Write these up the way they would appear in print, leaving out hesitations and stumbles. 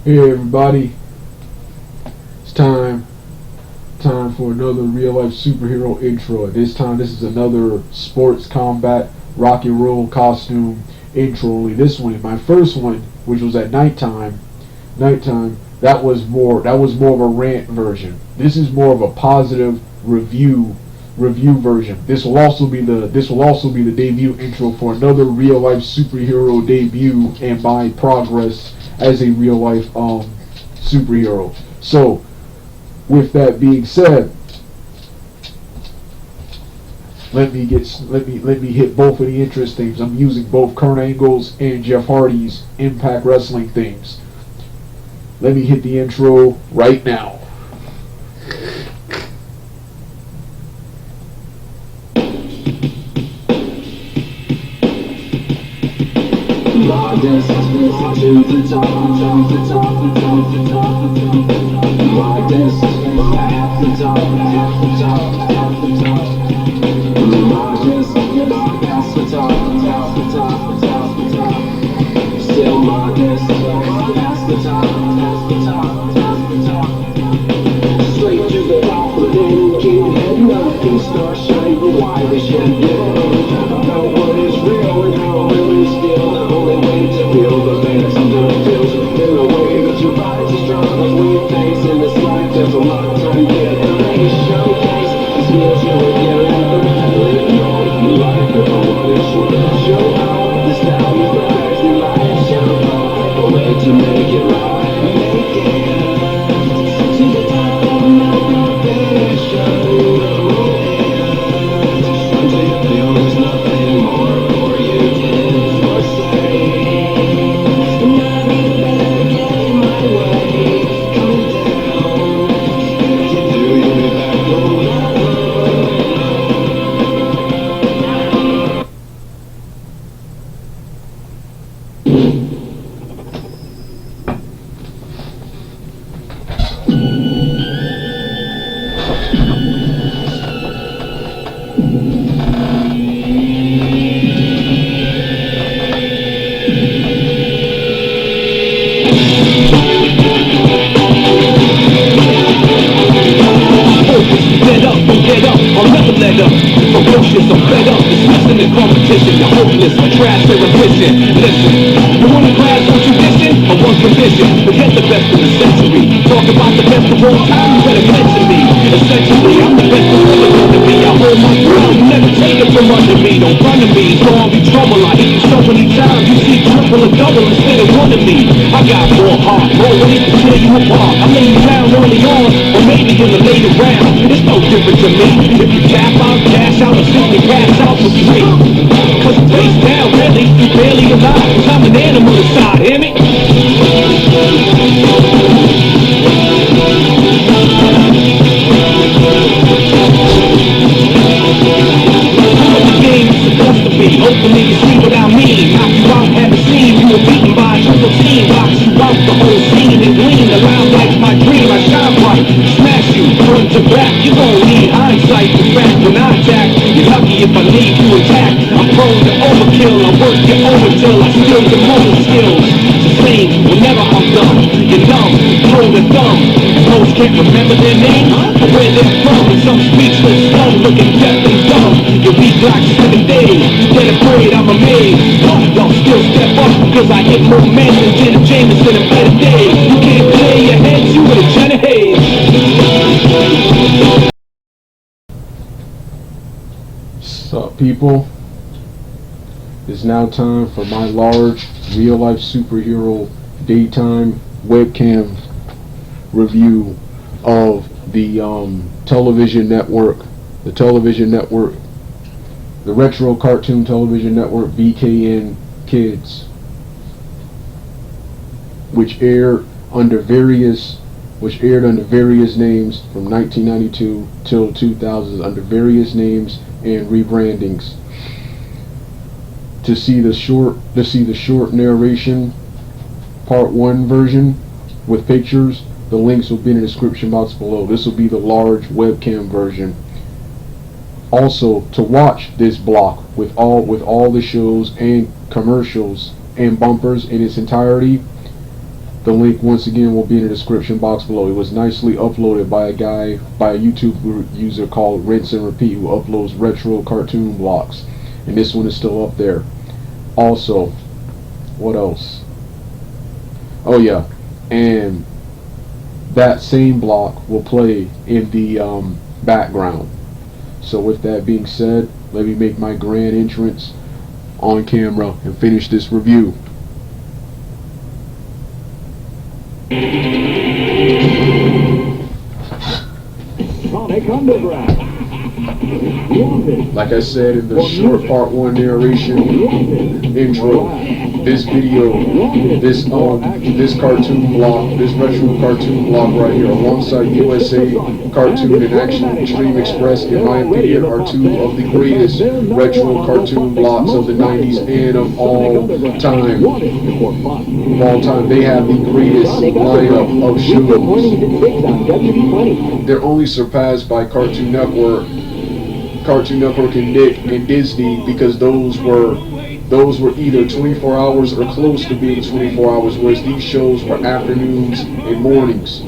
Hey everybody, it's time for another real life superhero intro. This time this is another sports combat rock and roll costume intro. Only this one, my first one, which was at nighttime, that was more of a rant version. This is more of a positive review version. This will also be the debut intro for another real life superhero debut and my progress as a real life superhero. So with that being said, let me hit both of the interest themes. I'm using both Kurt Angle's and Jeff Hardy's Impact Wrestling themes. Let me hit the intro right now. This has been to the top. My this has been at the top. My this has been past the top. Still my this has been past the top. Straight to the top, but then keep heading up and start shining why they should know what is real and how it really feel. The only way to feel the best and the feels in the way that your body's as strong as we face in this life. There's a lot of time to get ready to showcase the skills you will get and the really know life if I want to show out the style you rise in life. Show a way to make it right, make it to the top of my vision. Until you feel there's nothing more for you to or say. Not even better get in my way. Come down. If you do, you'll be back on. Get up, I'll never let up. Ferocious, I'm fed up, dismissing the competition. You're hopeless, trash, they're efficient. Listen, you want a class on tradition? Or one condition? Forget the best of the century. Talk about the best of all time, you better mention me. Essentially, I'm the best of all to be. I hold my ground, you never take it from under me. Don't run to me, it's gonna be trouble. I hit you so many times, you see triple or double instead of one of me. I got more heart, more ready to tear you apart. I lay you down early on, or maybe in the later round. It's no different to me. If you tap out, cash out, or simply pass out for free. Cause you face down, really, you barely alive. Cause I'm an animal inside, hear me? Hopefully you see what I mean. Knock you out, haven't seen. You were beaten by a triple team. Box you out the whole scene and gleam. The line like my dream, I shine bright. Smash you, front to back. You gon' need hindsight. In fact, when I attack, you're lucky if I leave you intact. I'm prone to overkill. I work you over till I steal your motor skills. It's the same whenever I'm done. You're numb, throw the thumb. Most can't remember their name or where they're from. And some speechless, dumb, looking deaf and dumb. Your weak like 7 days. Get afraid, I'm amazed. Y'all still step up, cause I hit more men than Jenna Jameson in better days. You can't clear your heads, you with a Jenna Hayes. What's up, people? It's now time for my large real life superhero daytime webcam review of the television network, the retro cartoon television network BKN Kids, which aired under various names from 1992 till 2000, under various names and rebrandings. To see the short narration part 1 version with pictures, the links will be in the description box below. This will be the large webcam version. Also, to watch this block with all the shows and commercials and bumpers in its entirety, The link once again will be in the description box below. It was nicely uploaded by a YouTube user called Rinse and Repeat, who uploads retro cartoon blocks. And this one is still up there. Also, what else? Oh yeah, and that same block will play in the background. So with that being said, let me make my grand entrance on camera and finish this review. Sonic Underground. Like I said in the short part 1 narration intro, this video, this cartoon block, this retro cartoon block right here, alongside USA Cartoon and Action Extreme Express, in my opinion, are two of the greatest retro cartoon blocks of the 90s and of all time. They have the greatest lineup of shows. They're only surpassed by Cartoon Network and Nick and Disney, because those were either 24 hours or close to being 24 hours, whereas these shows were afternoons and mornings.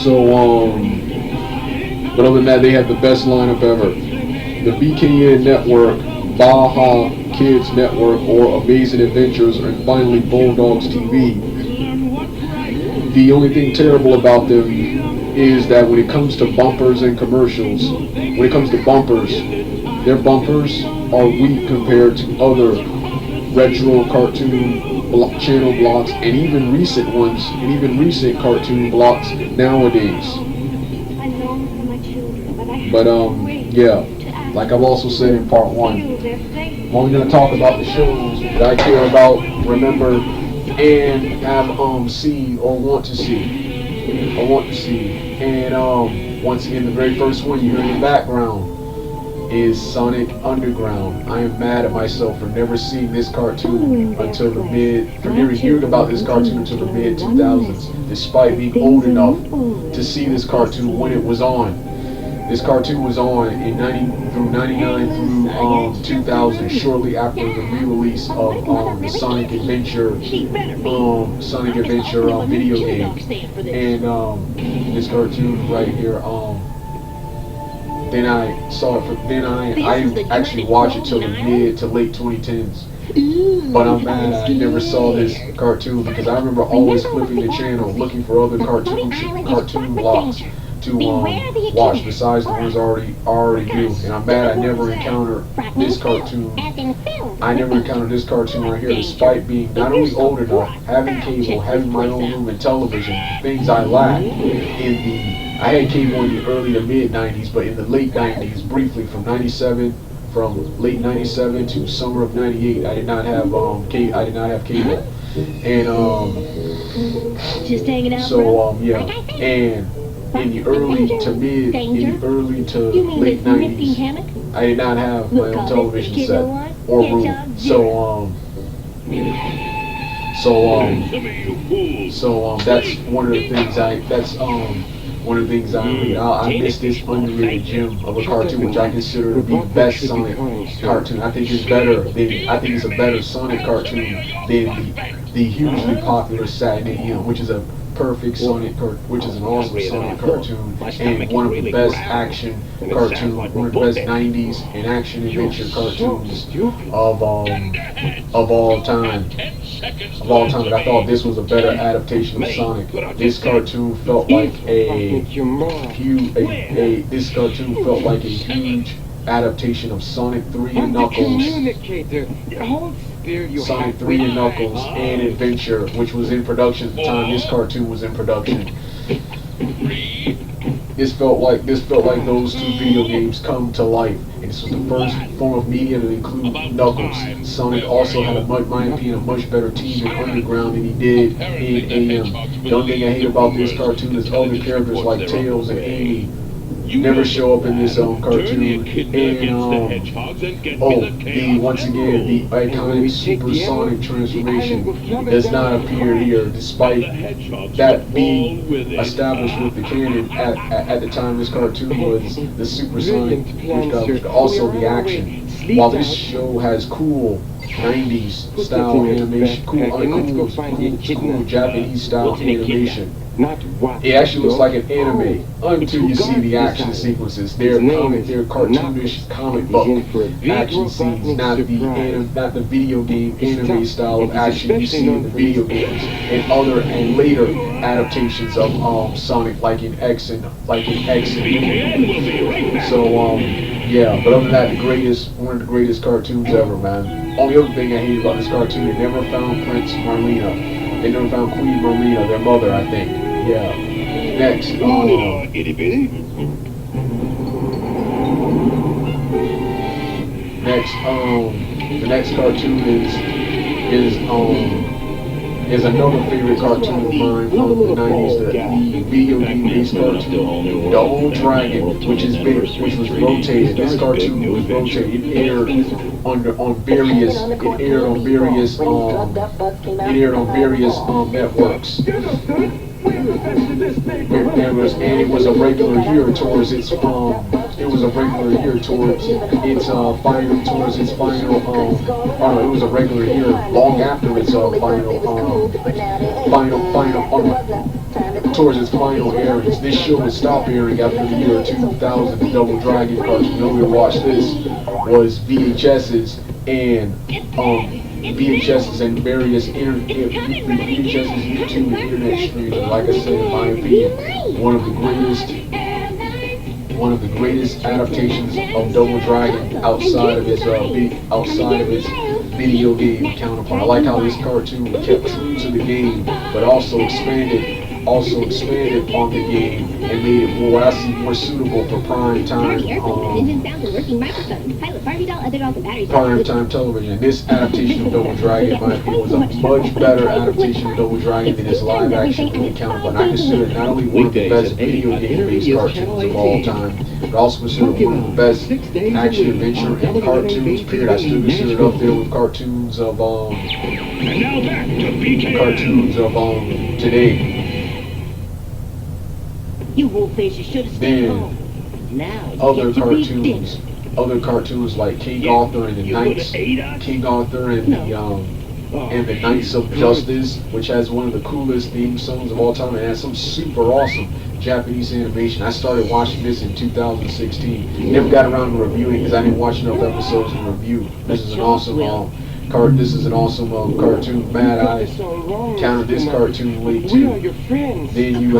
So but other than that, they had the best lineup ever. The BKN Network, Baja Kids Network, or Amazing Adventures, and finally Bulldogs TV. The only thing terrible about them is that when it comes to bumpers and commercials, their bumpers are weak compared to other retro cartoon channel blocks, and even recent ones, and even recent cartoon blocks nowadays. But yeah, like I've also said in part 1, I'm only going to talk about the shows that I care about, remember, and have seen or want to see. And once again, the very first one you hear in the background is Sonic Underground. I am mad at myself for never seeing this cartoon until the never hearing about this cartoon until the mid-2000s, despite being old enough to see this cartoon when it was on. This cartoon was on in 99 through 2000, shortly after the re-release of the Sonic Adventure video game. And this cartoon right here, then I saw it I didn't actually watch it till the mid to late 2010s. But I'm mad I never saw this cartoon, because I remember always flipping the channel looking for other cartoon blocks to watch besides the ones I already knew. And I'm mad I never encountered this cartoon. Right here, despite being not only old enough, having cable, having my own room and television, things I lacked I had cable in the early to mid 90s, but in the late 90s, briefly from late 97 to summer of 98, I did not have cable. And just hanging out, yeah, and in the early to late 90s, I did not have my own television set or room. So that's one of the things I miss this underrated gem of a cartoon, which I consider to be the best Sonic cartoon. I think it's a better Sonic cartoon than the hugely popular Saturday M, which is an awesome Sonic cartoon, and one of the best action cartoons, one of the best 90s and action adventure cartoons of all time. But I thought this was a better adaptation of Sonic. This cartoon felt like a huge adaptation of Sonic 3 and Knuckles. Sonic 3 and Knuckles and Adventure, which was in production at the time this cartoon was in production. This felt like those two video games come to life, and this was the first form of media to include Knuckles. Sonic also had, in my opinion, a much better team in Underground than he did in AM. The only thing I hate about this cartoon is other characters like Tails and Amy never show up in this cartoon. And once again, the iconic supersonic transformation does not appear here, despite that being established with the canon at the time this cartoon was the supersonic, also the action. While this show has cool 90s style animation, cool Japanese style animation. It actually looks like an anime until you see the action sequences. They're cartoonish comic book action scenes, not the video game anime style of action you see in the video games and later adaptations of Sonic, like in X and So yeah, but other than that, one of the greatest cartoons ever, man. Only other thing I hate about this cartoon, they never found Prince Marlena. They never found Queen Marlena, their mother, I think. Yeah. Next, Itty bitty. the next cartoon is another favorite cartoon of mine from the 90s, the video game-based cartoon, Double Dragon, which was rotated. This cartoon was rotated. It aired on various networks. It was a regular here towards its final it was a regular here long after its towards its final airings. This show would stop airing after the year 2000. The Double Dragon cartoon. The only way to watch this was VHSs and various YouTube and internet streams. Like I said, in my opinion, one of the greatest adaptations of Double Dragon outside of its video game counterpart. I like how this cartoon kept true to the game, but also expanded on the game and made it more, what I see, more suitable for prime time television. This adaptation of Double Dragon, in my opinion, was a much better adaptation of Double Dragon than its live action counterpart. I consider it not only one of the best video game-based cartoons of all time, but also consider it one of the best action adventure and cartoons. Period. I still consider it up there with cartoons of today. You wolf faces should have stayed home. Now other cartoons like King Arthur and the Knights of Justice, which has one of the coolest theme songs of all time and has some super awesome Japanese animation. I started watching this in 2016. Never got around to reviewing it because I didn't watch enough episodes to review. This is an awesome cartoon. Mad Eye counted this cartoon late too. Then you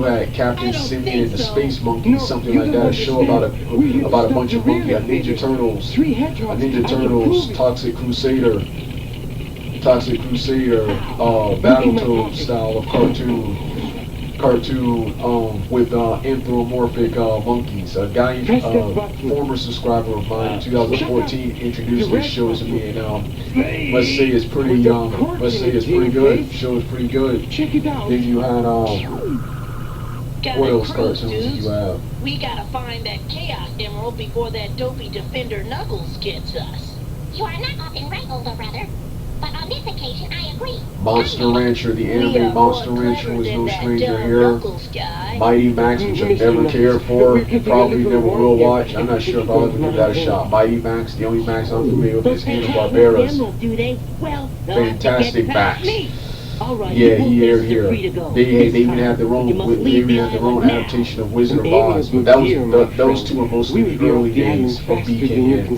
had Captain Simian and the Space Monkeys, something like that. A show about a bunch of monkeys, a Ninja Turtles, Toxic Crusader, Battletoads style of cartoon with anthropomorphic monkeys. A guy, former subscriber of mine in 2014 introduced this show to me, and must say it's pretty good. Show is pretty good. Check it out. Then you had what else cartoons did you have? We gotta find that Chaos Emerald before that dopey Defender Knuckles gets us. You are not often right, older brother. But on this occasion, I agree. Monster Rancher, the anime Monster Rancher was no stranger here. Mighty Max, which I never cared for, probably never will watch. I'm not sure if I'll ever give that a shot. Mighty Max, the only Max I'm familiar with is Hanna-Barbera's Fantastic Max. Yeah, he aired here. They even had their own adaptation of Wizard of Oz. But those two are mostly the early days of BKN.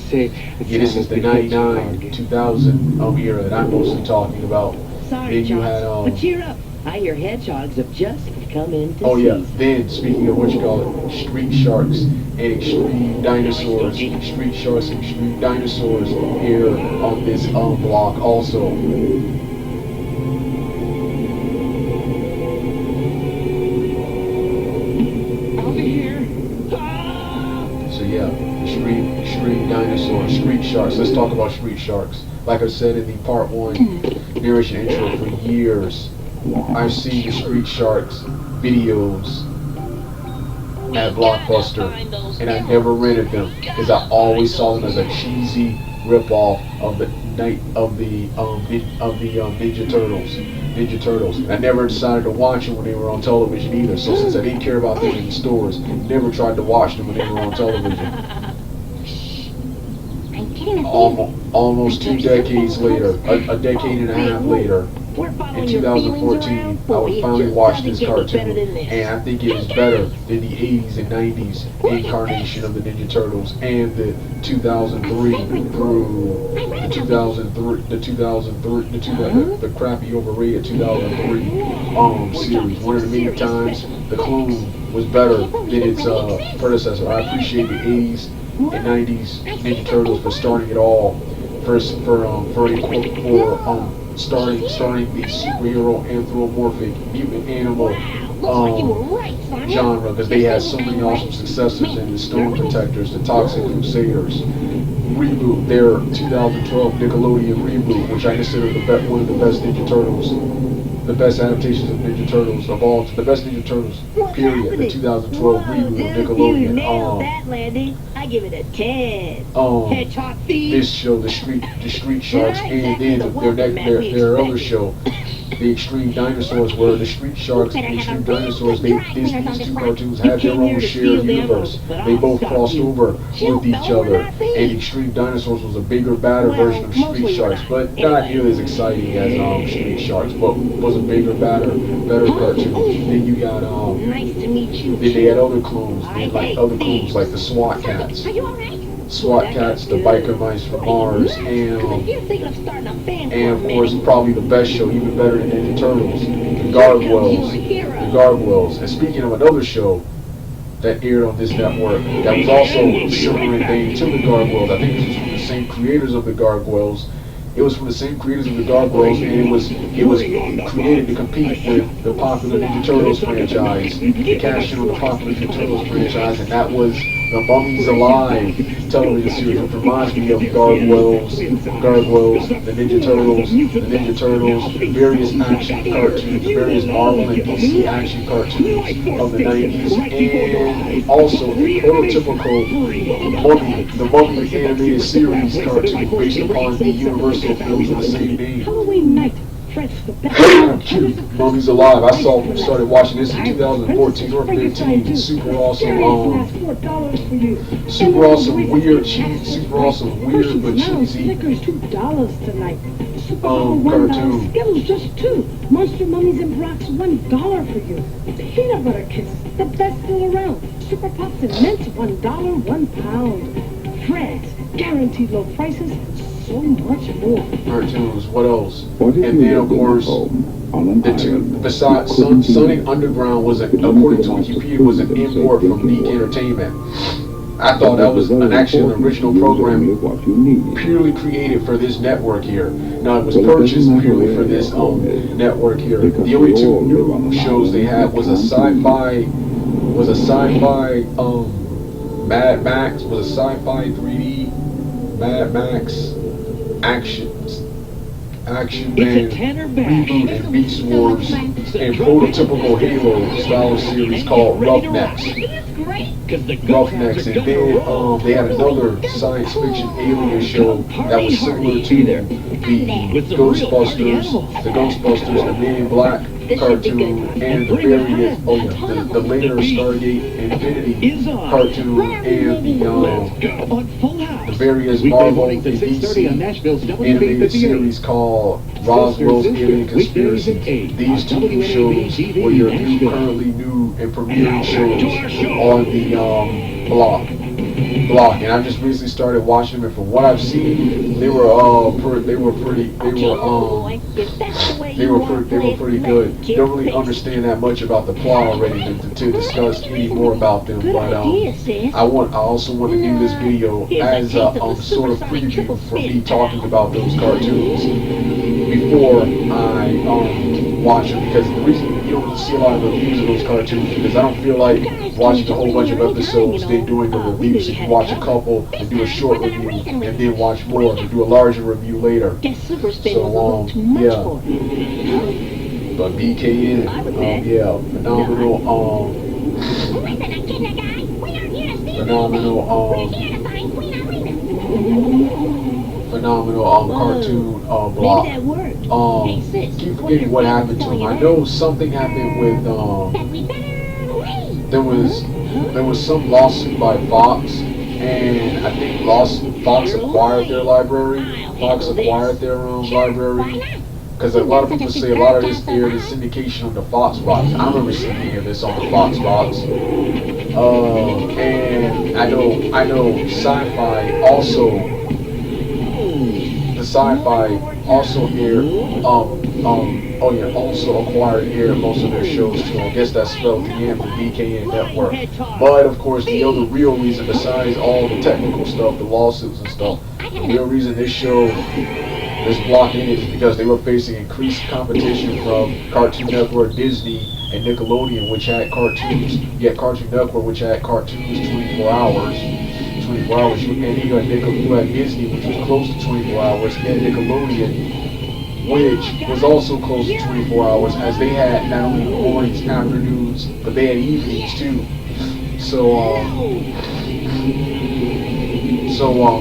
Yeah, this is the 99, 2000 era that I'm mostly talking about. Sorry, Then you had but cheer up. I hear hedgehogs have just come into oh yeah. season. Then speaking of Street Sharks and Extreme Dinosaurs, Street Sharks and Extreme Dinosaurs here on this block also. Extreme Dinosaurs, Street Sharks. Let's talk about Street Sharks. Like I said in the part 1 narration intro, for years I've seen the Street Sharks videos at Blockbuster, and I never rented them because I always saw them as a cheesy ripoff of the Ninja Turtles. I never decided to watch them when they were on television either. So since I didn't care about them in the stores, never tried to watch them when they were on television. almost 2 decades later, a decade and a half later, in 2014, I would finally watch this cartoon, and I think it is better than the 80s and 90s incarnation of the Ninja Turtles and the 2003 through the crappy overrated 2003 series. One of the many times the Clone was better than its predecessor. I appreciate the 80s and 90s Ninja Turtles for starting it all, for starting the superhero anthropomorphic mutant animal genre, because they had so many awesome successors in the Stone Protectors, the Toxic Crusaders, reboot, their 2012 Nickelodeon reboot, which I consider one of the best Ninja Turtles, the best adaptations of Ninja Turtles of all, the best Ninja Turtles, period, the 2012 reboot of Nickelodeon. That landing, I give it a 10. Hedgehog This show, the Street Sharks, and then their other show, the Extreme Dinosaurs, where the Street Sharks and the Extreme Dinosaurs, these two cartoons had their own shared universe. They both crossed over with each other, and Extreme Dinosaurs was a bigger, badder version of Street Sharks, but not nearly as exciting as Street Sharks, but was a bigger, better cartoon. Then you got Nice to meet you. then they had other clones, like the SWAT Cats. Are you alright? SWAT Cats, the Biker Mice from Mars, and of course probably the best show, even better than Ninja Turtles, the Gargoyles. And speaking of another show that aired on this network that was also similar in vein to the Gargoyles, I think this was from the same creators of the Gargoyles. It was from the same creators of the Gargoyles, and it was created to compete with the popular Ninja Turtles franchise, to cash in on the popular Ninja Turtles franchise, and that was the Mummies Alive television series, which reminds me of Gargoyles, the Ninja Turtles, various action cartoons, various Marvel and DC action cartoons of the 90s, and also a prototypical the Mummy animated series cartoon based upon the Universal films of the same name. Halloween night. Fred's the best. Mummies Alive. I started watching this in 2014 or 15. Super awesome, weird, cheesy, super awesome, weird but cheesy Snickers $2 tonight. Super Bowl cartoon. Skittles just $2. Monster Mummies and Rocks $1 for you. Peanut Butter Kisses, the best still around. Super Puffs and Mints $1, 1 pound. Fred's, guaranteed low prices. So much more. Cartoons. What else? And then of course, the two besides Sonic Underground was, according to Wikipedia, was an import from Beak Entertainment. I thought that was an original program purely created for this network here. Now it was purchased purely for this network here. The only two new shows they had was a sci-fi Mad Max, was a sci-fi 3D Mad Max action man reboot and Beast Wars and prototypical Halo style series called Roughnecks. Roughnecks, and then they had another science fiction alien show that was similar to the Ghostbusters, the Men in Black cartoon, and the various the later Stargate Infinity cartoon, and the various Marvel and DC animated series called Roswell's Alien Conspiracy. These two new shows were your currently new and premiering shows on the block. And I just recently started watching them, and from what I've seen, they were pretty good. Don't really understand that much about the plot already to discuss any more about them, but I also want to do this video as a sort of preview for me talking about those cartoons before I watch them, because the reason you don't see a lot of reviews of those cartoons is because I don't feel like watching a whole bunch of episodes, then doing a review. So you can watch a couple and do a short review, and then watch more and do a larger review later. So yeah. But BKN, phenomenal cartoon block. Keep forgetting what happened to him. I know something happened with there was some lawsuit by Fox, and I think Fox acquired their library. Fox acquired their own library. Because a lot of people say a lot of this aired in syndication on the Fox box. I remember seeing any of this on the Fox box. And I know Sci-Fi also, the Sci-Fi also aired, also acquired and aired most of their shows too. I guess that's spelled the end for BKN Network. But of course, the other real reason, besides all the technical stuff, the lawsuits and stuff, the real reason this show is blocking it is because they were facing increased competition from Cartoon Network, Disney, and Nickelodeon, which had cartoons. You had Cartoon Network, which had cartoons 24 hours. 24 hours. And you had Disney, which was close to 24 hours. And Nickelodeon, which was also close to 24 hours, as they had not only mornings, afternoons, but they had evenings too.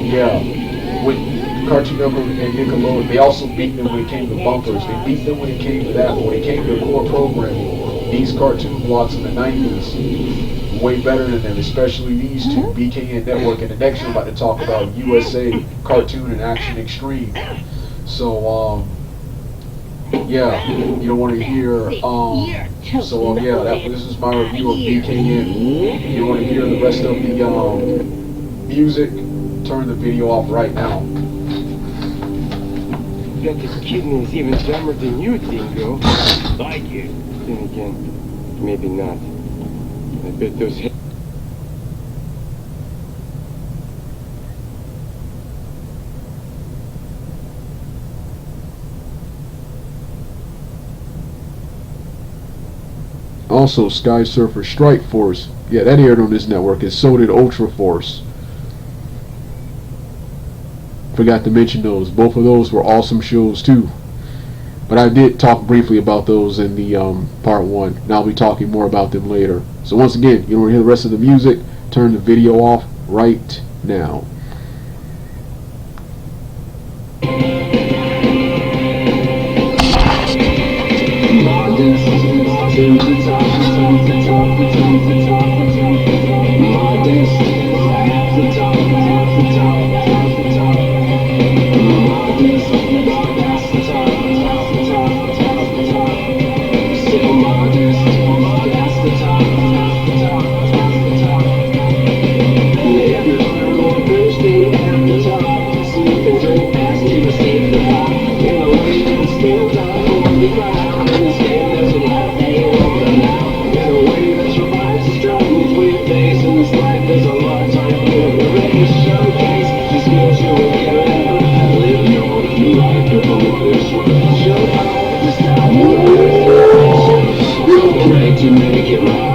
Yeah. With Cartoon Network and Nickelodeon, they also beat them when it came to bumpers. They beat them when it came to that, but when it came to core programming, these cartoon blocks in the 90s, way better than them, especially these two, BKN Network, and the next one I'm about to talk about, USA Cartoon and Action Extreme. So, yeah, you don't want to hear, this is my review of BKN. You want to hear the rest of the, music, turn the video off right now. Bet this kidney is even dumber than you, Dingo. Like it. Then again, maybe not. I bet those Also, Sky Surfer Strike Force. Yeah, that aired on this network, and so did Ultra Force. Forgot to mention those. Both of those were awesome shows too. But I did talk briefly about those in the part 1. And I'll be talking more about them later. So once again, you want to hear the rest of the music, turn the video off right now. To make it right.